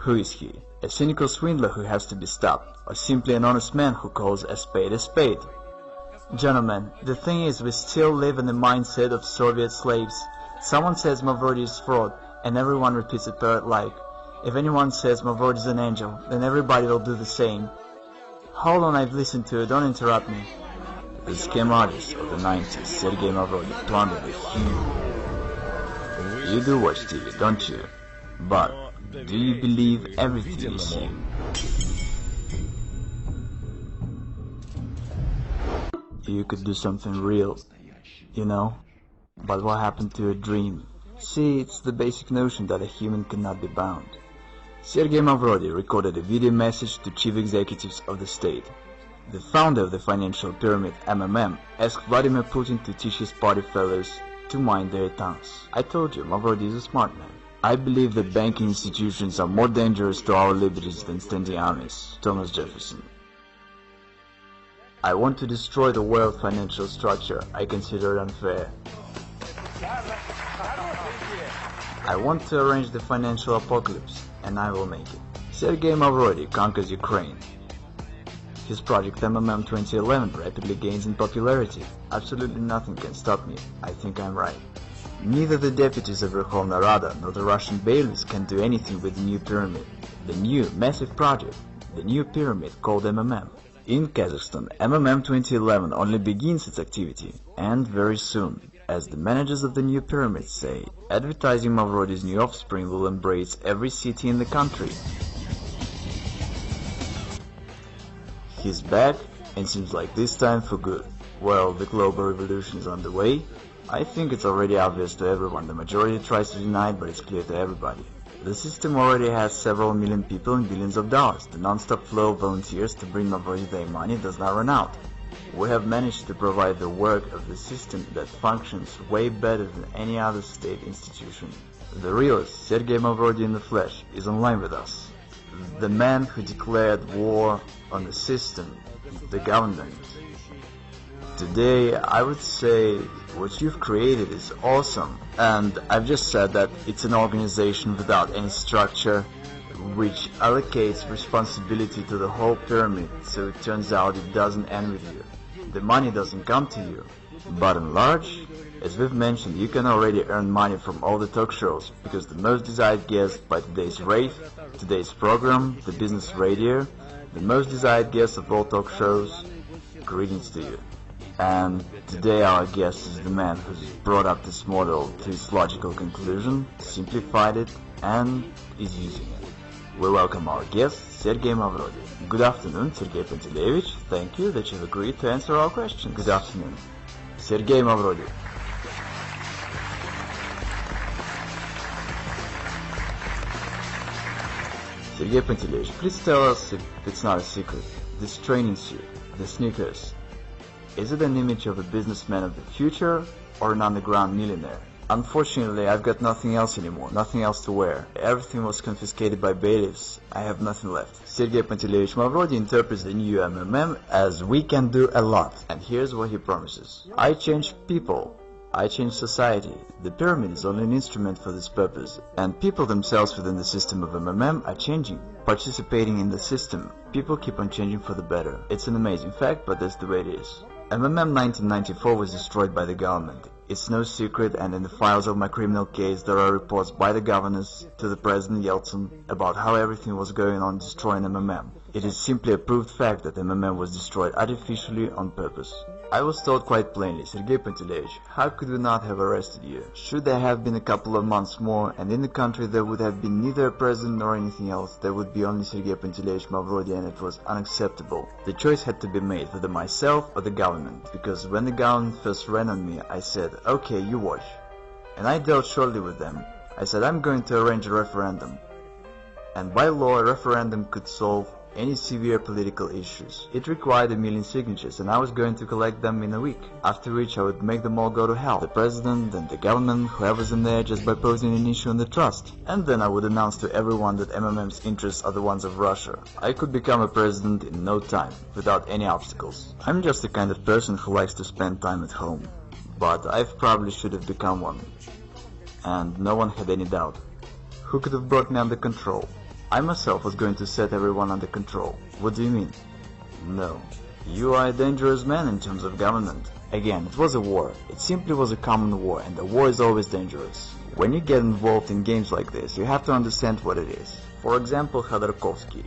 Who is he? A cynical swindler who has to be stopped, or simply an honest man who calls a spade a spade? Gentlemen, the thing is, we still live in the mindset of Soviet slaves. Someone says Mavrodi is fraud, and everyone repeats it parrot-like. If anyone says Mavrodi is an angel, then everybody will do the same. Hold on, I've listened to it, don't interrupt me. The scam artist of the 90s, Sergey Mavrodi, plundered the huge. You do watch TV, don't you? But do you believe everything you see? You could do something real, you know? But what happened to a dream? See, it's the basic notion that a human cannot be bound. Sergey Mavrodi recorded a video message to chief executives of the state. The founder of the financial pyramid, MMM, asked Vladimir Putin to teach his party fellows to mind their tongues. I told you, Mavrodi is a smart man. I believe that banking institutions are more dangerous to our liberties than standing armies. Thomas Jefferson. I want to destroy the world financial structure. I consider it unfair. I want to arrange the financial apocalypse, and I will make it. Sergey Mavrodi conquers Ukraine. His project MMM 2011 rapidly gains in popularity. Absolutely nothing can stop me. I think I'm right. Neither the deputies of Verkhovna Rada nor the Russian bailiffs can do anything with the new pyramid. The new, massive project. The new pyramid called MMM. In Kazakhstan, MMM 2011 only begins its activity, and very soon. As the managers of the new pyramid say, advertising Mavrodi's new offspring will embrace every city in the country. He's back, and seems like this time for good. Well, the global revolution is on the way. I think it's already obvious to everyone. The majority tries to deny it, but it's clear to everybody. The system already has several million people and billions of dollars. The non-stop flow of volunteers to bring Mavrodi their money does not run out. We have managed to provide the work of the system that functions way better than any other state institution. The realist, Sergey Mavrodi in the flesh, is online with us. The man who declared war on the system, the government. Today, I would say what you've created is awesome, and I've just said that it's an organization without any structure, which allocates responsibility to the whole pyramid, so it turns out it doesn't end with you. The money doesn't come to you. But in large, as we've mentioned, you can already earn money from all the talk shows, because the most desired guest by today's rave, today's program, the business radio, the most desired guest of all talk shows, greetings to you. And today our guest is the man who's brought up this model to its logical conclusion, simplified it, and is using it. We welcome our guest, Sergey Mavrodi. Good afternoon, Sergey Pantelevich. Thank you that you've agreed to answer our questions. Good afternoon. Sergey Mavrodi. Sergey Pantelevich, please tell us, if it's not a secret, this training suit, the sneakers, is it an image of a businessman of the future or an underground millionaire? Unfortunately, I've got nothing else anymore, nothing else to wear. Everything was confiscated by bailiffs. I have nothing left. Sergey Pantelevich Mavrodi interprets the new MMM as we can do a lot. And here's what he promises. I change people. I change society. The pyramid is only an instrument for this purpose. And people themselves within the system of MMM are changing, participating in the system. People keep on changing for the better. It's an amazing fact, but that's the way it is. MMM 1994 was destroyed by the government. It's no secret, and in the files of my criminal case there are reports by the governors to the President Yeltsin about how everything was going on destroying MMM. It is simply a proved fact that MMM was destroyed artificially on purpose. I was told quite plainly, Sergey Pantelevich, how could we not have arrested you? Should there have been a couple of months more, and in the country there would have been neither a president nor anything else, there would be only Sergey Pantelevich Mavrodi, and it was unacceptable. The choice had to be made, whether myself or the government, because when the government first ran on me, I said, okay, you watch. And I dealt shortly with them. I said, I'm going to arrange a referendum. And by law, a referendum could solve any severe political issues. It required 1 million signatures, and I was going to collect them in a week, after which I would make them all go to hell. The president and the government, whoever's in there, just by posing an issue on the trust. And then I would announce to everyone that MMM's interests are the ones of Russia. I could become a president in no time, without any obstacles. I'm just the kind of person who likes to spend time at home. But I probably should have become one. And no one had any doubt. Who could have brought me under control? I myself was going to set everyone under control. What do you mean? No. You are a dangerous man in terms of government. Again, it was a war. It simply was a common war, and a war is always dangerous. When you get involved in games like this, you have to understand what it is. For example, Khodorkovsky.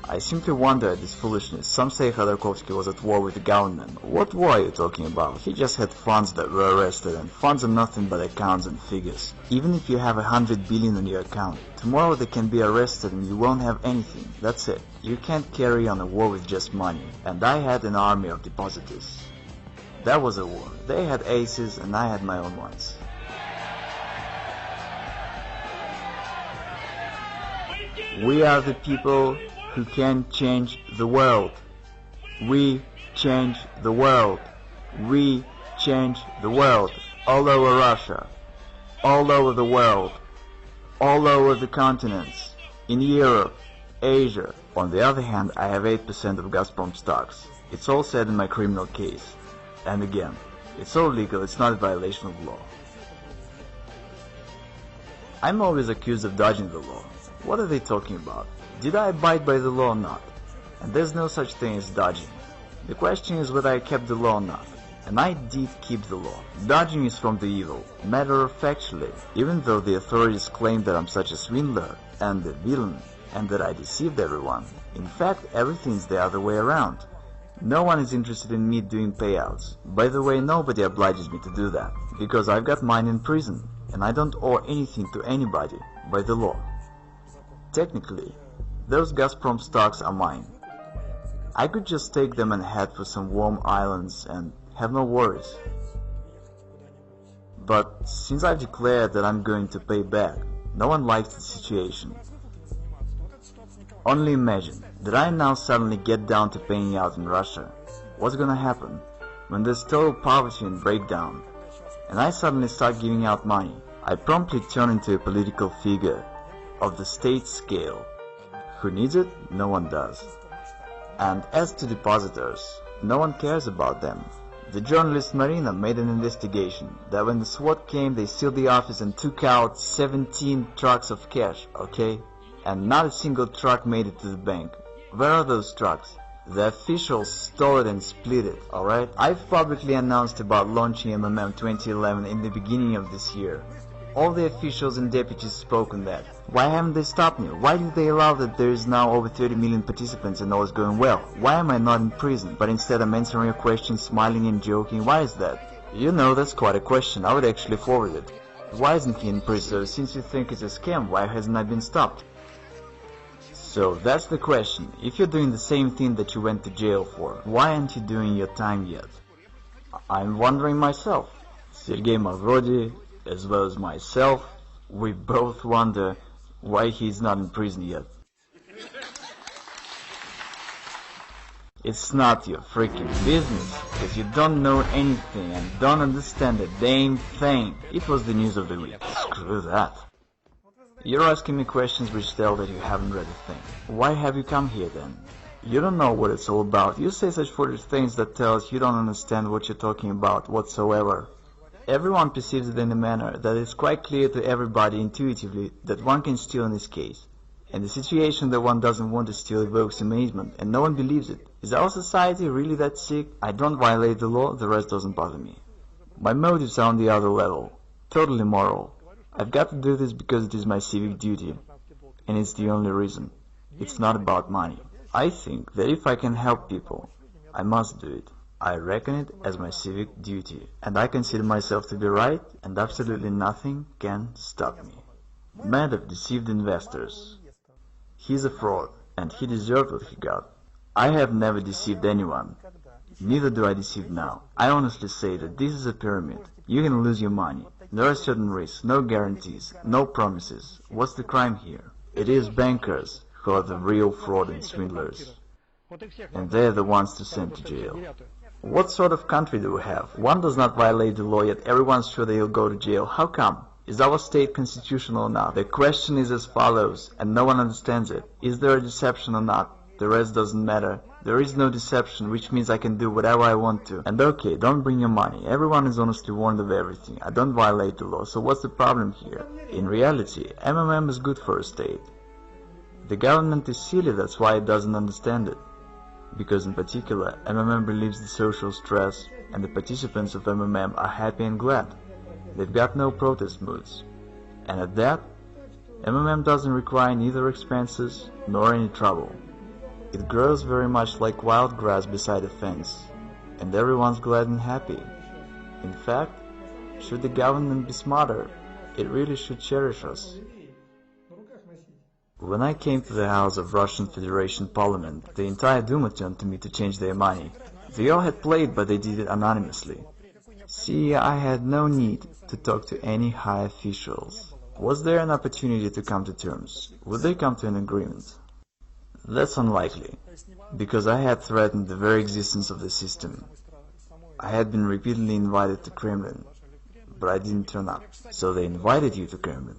I simply wonder at this foolishness. Some say Khodorkovsky was at war with the government. What war are you talking about? He just had funds that were arrested, and funds are nothing but accounts and figures. Even if you have 100 billion on your account, tomorrow they can be arrested and you won't have anything. That's it. You can't carry on a war with just money. And I had an army of depositors. That was a war. They had aces and I had my own ones. We are the people who can change the world. We change the world. We change the world. All over Russia. All over the world. All over the continents. In Europe. Asia. On the other hand, I have 8% of Gazprom stocks. It's all said in my criminal case. And again, it's all legal, it's not a violation of law. I'm always accused of dodging the law. What are they talking about? Did I abide by the law or not? And there's no such thing as dodging. The question is whether I kept the law or not. And I did keep the law. Dodging is from the evil. Matter of factually, even though the authorities claim that I'm such a swindler and a villain and that I deceived everyone, in fact everything's the other way around. No one is interested in me doing payouts. By the way, nobody obliges me to do that, because I've got mine in prison, and I don't owe anything to anybody by the law. Technically, those Gazprom stocks are mine. I could just take them and head for some warm islands and have no worries. But since I've declared that I'm going to pay back, no one likes the situation. Only imagine that I now suddenly get down to paying out in Russia. What's gonna happen when there's total poverty and breakdown, and I suddenly start giving out money? I promptly turn into a political figure of the state scale. Who needs it? No one does. And as to depositors, no one cares about them. The journalist Marina made an investigation that when the SWAT came, they sealed the office and took out 17 trucks of cash, okay? And not a single truck made it to the bank. Where are those trucks? The officials stole it and split it, alright? I've publicly announced about launching MMM 2011 in the beginning of this year. All the officials and deputies spoke on that. Why haven't they stopped me? Why did they allow that there is now over 30 million participants and all is going well? Why am I not in prison, but instead I'm answering your questions, smiling and joking? Why is that? You know, that's quite a question. I would actually forward it. Why isn't he in prison? Since you think it's a scam, why hasn't I been stopped? So that's the question. If you're doing the same thing that you went to jail for, why aren't you doing your time yet? I'm wondering myself. Sergey Mavrodi, as well as myself, we both wonder why he's not in prison yet. It's not your freaking business, because you don't know anything and don't understand a damn thing. It was the news of the week. Screw that. You're asking me questions which tell that you haven't read a thing. Why have you come here then? You don't know what it's all about. You say such foolish things that tells you don't understand what you're talking about whatsoever. Everyone perceives it in a manner that is quite clear to everybody intuitively that one can steal in this case. And the situation that one doesn't want to steal evokes amazement, and no one believes it. Is our society really that sick? I don't violate the law, the rest doesn't bother me. My motives are on the other level. Totally moral. I've got to do this because it is my civic duty. And it's the only reason. It's not about money. I think that if I can help people, I must do it. I reckon it as my civic duty, and I consider myself to be right, and absolutely nothing can stop me. Madoff deceived investors. He's a fraud, and he deserved what he got. I have never deceived anyone. Neither do I deceive now. I honestly say that this is a pyramid. You can lose your money. There are certain risks, no guarantees, no promises. What's the crime here? It is bankers who are the real fraud and swindlers. And they're the ones to send to jail. What sort of country do we have? One does not violate the law, yet everyone's sure they'll go to jail. How come? Is our state constitutional or not? The question is as follows, and no one understands it. Is there a deception or not? The rest doesn't matter. There is no deception, which means I can do whatever I want to. And okay, don't bring your money. Everyone is honestly warned of everything. I don't violate the law, so what's the problem here? In reality, MMM is good for a state. The government is silly, that's why it doesn't understand it. Because in particular, MMM relieves the social stress, and the participants of MMM are happy and glad. They've got no protest moods. And at that, MMM doesn't require neither expenses nor any trouble. It grows very much like wild grass beside a fence, and everyone's glad and happy. In fact, should the government be smarter, it really should cherish us. When I came to the House of Russian Federation Parliament, the entire Duma turned to me to change their money. They all had played, but they did it anonymously. See, I had no need to talk to any high officials. Was there an opportunity to come to terms? Would they come to an agreement? That's unlikely, because I had threatened the very existence of the system. I had been repeatedly invited to Kremlin, but I didn't turn up. So they invited you to Kremlin?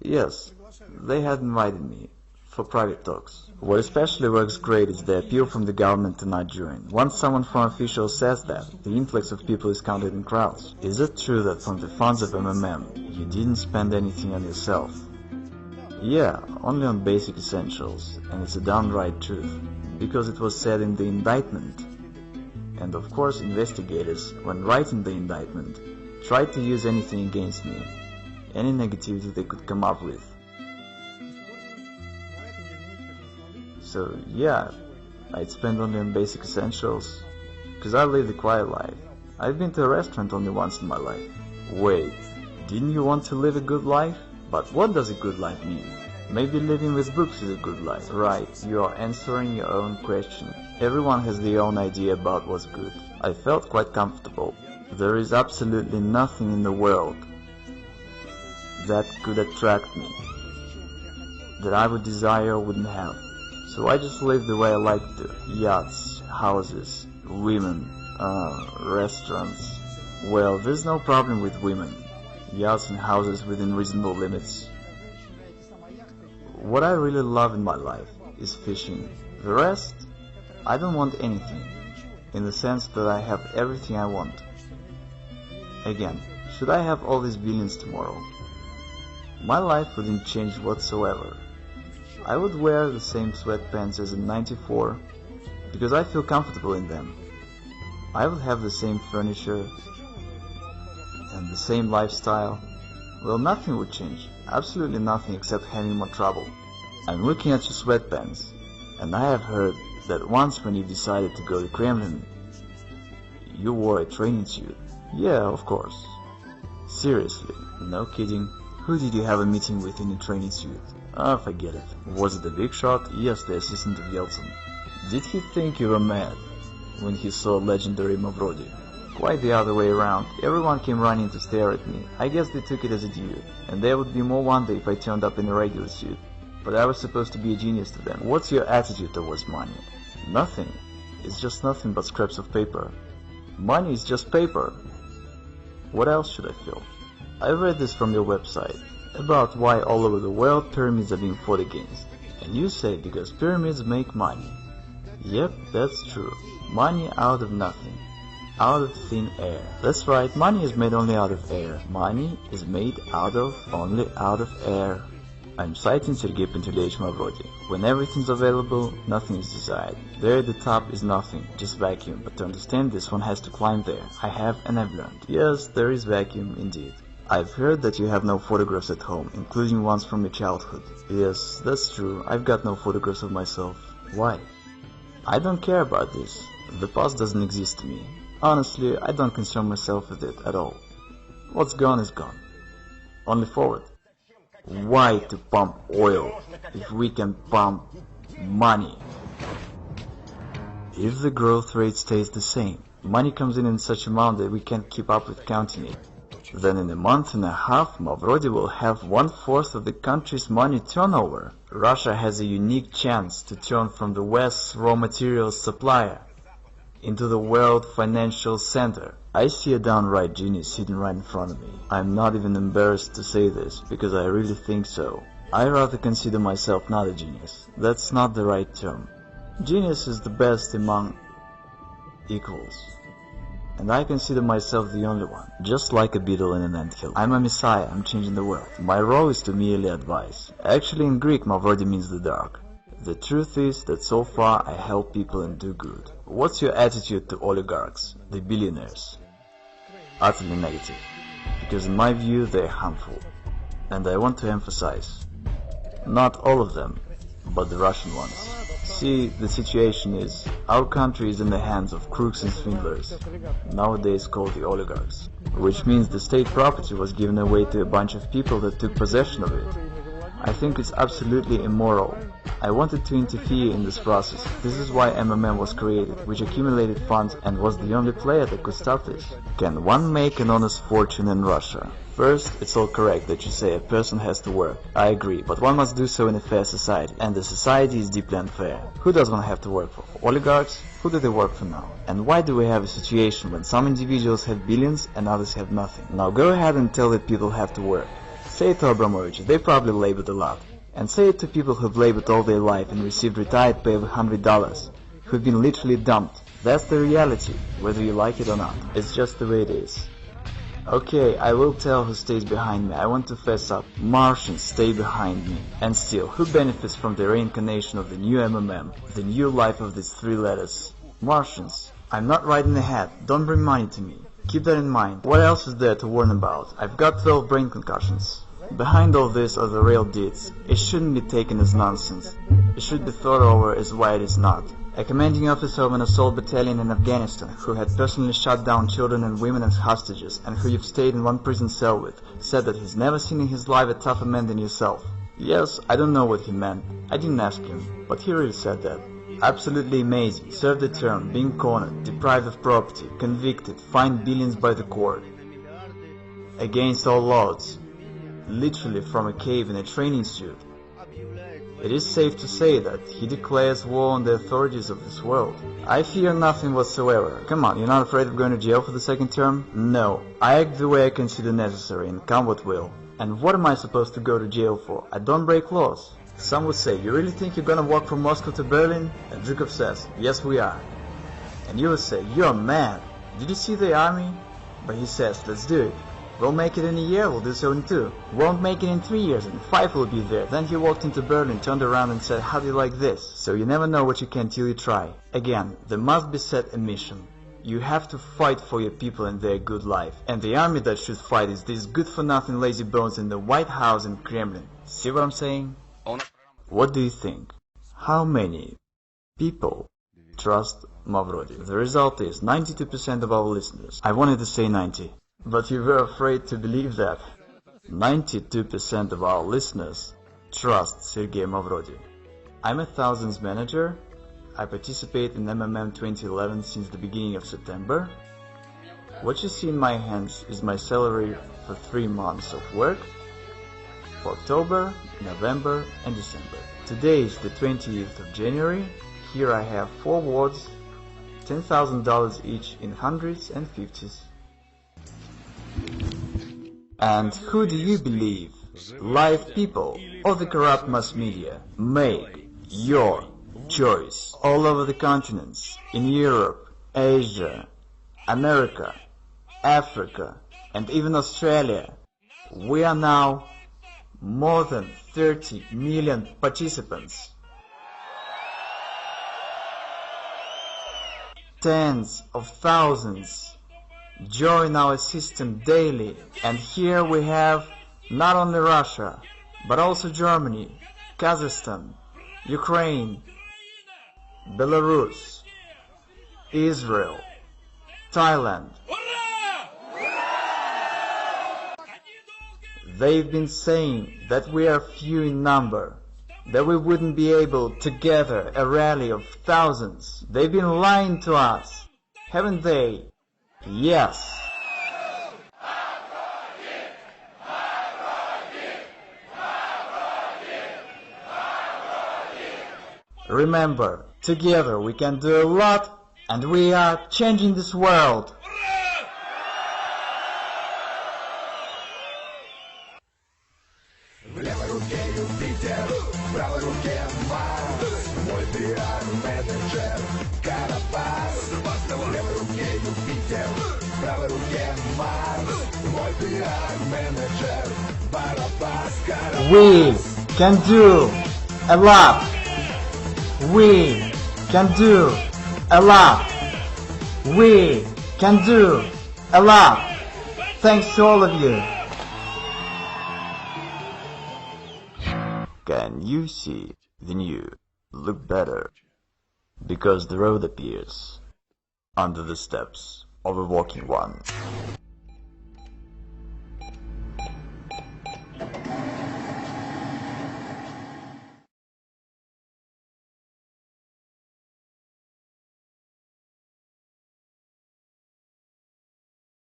Yes, they had invited me, for private talks. What especially works great is the appeal from the government to not join. Once someone from officials says that, the influx of people is counted in crowds. Is it true that from the funds of MMM, you didn't spend anything on yourself? Yeah, only on basic essentials, and it's a downright truth, because it was said in the indictment. And of course investigators, when writing the indictment, tried to use anything against me, any negativity they could come up with. So yeah, I'd spend only on basic essentials, because I live a quiet life. I've been to a restaurant only once in my life. Wait, didn't you want to live a good life? But what does a good life mean? Maybe living with books is a good life. Right, you are answering your own question. Everyone has their own idea about what's good. I felt quite comfortable. There is absolutely nothing in the world that could attract me, that I would desire or wouldn't have. So I just live the way I like to. Yachts, houses, women, restaurants. Well, there's no problem with women, yachts and houses within reasonable limits. What I really love in my life is fishing. The rest, I don't want anything, in the sense that I have everything I want. Again, should I have all these billions tomorrow, my life wouldn't change whatsoever. I would wear the same sweatpants as in '94 because I feel comfortable in them. I would have the same furniture and the same lifestyle. Well, nothing would change, absolutely nothing except having more trouble. I'm looking at your sweatpants, and I have heard that once when you decided to go to Kremlin, you wore a training suit. Yeah, of course. Seriously, no kidding. Who did you have a meeting with in a training suit? Ah, forget it. Was it the big shot? Yes, the assistant of Yeltsin. Did he think you were mad when he saw legendary Mavrodi? Quite the other way around. Everyone came running to stare at me. I guess they took it as a due, and there would be more wonder if I turned up in a regular suit. But I was supposed to be a genius to them. What's your attitude towards money? Nothing. It's just nothing but scraps of paper. Money is just paper. What else should I feel? I read this from your website, about why all over the world pyramids are being fought against. And you say because pyramids make money. Yep, that's true. Money out of nothing. Out of thin air. That's right, money is made only out of air. Money is made only out of air. I'm citing Sergey Mavrodi. When everything's available, nothing is desired. There at the top is nothing, just vacuum. But to understand this, one has to climb there. I have and I've learned. Yes, there is vacuum indeed. I've heard that you have no photographs at home, including ones from your childhood. Yes, that's true. I've got no photographs of myself. Why? I don't care about this. The past doesn't exist to me. Honestly, I don't concern myself with it at all. What's gone is gone. Only forward. Why to pump oil if we can pump money? If the growth rate stays the same, money comes in such amount that we can't keep up with counting it. Then in a month and a half, Mavrodi will have 1/4 of the country's money turnover. Russia has a unique chance to turn from the West's raw materials supplier into the world financial center. I see a downright genius sitting right in front of me. I'm not even embarrassed to say this, because I really think so. I rather consider myself not a genius. That's not the right term. Genius is the best among equals. and I consider myself the only one, just like a beetle in an anthill. I'm a messiah, I'm changing the world. My role is to merely advise. Actually, in Greek, Mavrodi means the dark. The truth is that so far I help people and do good. What's your attitude to oligarchs, the billionaires? Utterly negative, because in my view they're harmful. And I want to emphasize, not all of them, but the Russian ones. See, the situation is, our country is in the hands of crooks and swindlers, nowadays called the oligarchs, which means the state property was given away to a bunch of people that took possession of it. I think it's absolutely immoral. I wanted to interfere in this process. This is why MMM was created, which accumulated funds and was the only player that could stop this. Can one make an honest fortune in Russia? First, it's all correct that you say a person has to work. I agree, but one must do so in a fair society, and the society is deeply unfair. Who does one have to work for? Oligarchs? Who do they work for now? And why do we have a situation when some individuals have billions and others have nothing? Now go ahead and tell that people have to work. Say it to Abramovich, they probably labored a lot. And say it to people who've labored all their life and received retired pay of $100, who've been literally dumped. That's the reality, whether you like it or not. It's just the way it is. Okay, I will tell who stays behind me. I want to fess up. Martians stay behind me. And still, who benefits from the reincarnation of the new MMM, the new life of these three letters? Martians. I'm not riding ahead. Don't bring money to me. Keep that in mind. What else is there to warn about? I've got 12 brain concussions. Behind all this are the real deeds. It shouldn't be taken as nonsense. It should be thought over as why it is not. A commanding officer of an assault battalion in Afghanistan, who had personally shot down children and women as hostages, and who you've stayed in one prison cell with, said that he's never seen in his life a tougher man than yourself. Yes, I don't know what he meant. I didn't ask him, but he really said that. Absolutely amazing. Served a term, being cornered, deprived of property, convicted, fined billions by the court. Against all odds. Literally from a cave in a training suit. It is safe to say that he declares war on the authorities of this world. I fear nothing whatsoever. Come on, you're not afraid of going to jail for the second term? No, I act the way I consider necessary and come what will. And what am I supposed to go to jail for? I don't break laws. Some would say, you really think you're gonna walk from Moscow to Berlin? And Zhukov says, yes we are. And you would say, you're mad. Did you see the army? But he says, let's do it. We'll make it in a year, we'll do so in 2. Won't make it in 3 years, and 5 will be there. Then he walked into Berlin, turned around and said, how do you like this? So you never know what you can till you try. Again, there must be set a mission. You have to fight for your people and their good life. And the army that should fight is these good-for-nothing lazy bones in the White House and Kremlin. See what I'm saying? What do you think? How many people trust Mavrodi? The result is 92% of our listeners. I wanted to say 90. But you were afraid to believe that. 92% of our listeners trust Sergey Mavrodi. I'm a thousands manager. I participate in MMM 2011 since the beginning of September. What you see in my hands is my salary for 3 months of work for October, November and December. Today is the 20th of January. Here I have 4 wards, $10,000 each in hundreds and fifties. And who do you believe, live people or the corrupt mass media? Make your choice. All over the continents, in Europe, Asia, America, Africa, and even Australia, we are now more than 30 million participants. Tens of thousands join our system daily, and here we have not only Russia, but also Germany, Kazakhstan, Ukraine, Belarus, Israel, Thailand. They've been saying that we are few in number, that we wouldn't be able to gather a rally of thousands. They've been lying to us, haven't they? Yes. Remember, together we can do a lot, and we are changing this world. В левой руке Юпитер, в правой руке Марс. Мой пиар-менеджер Карапас. В левой руке Юпитер, Гемар, мой пиар-менеджер, Барабаскара. We can do a lot. We can do a lot. We can do a lot. Thanks to all of you. Can you see the new look better? Because the road appears under the steps of a walking one.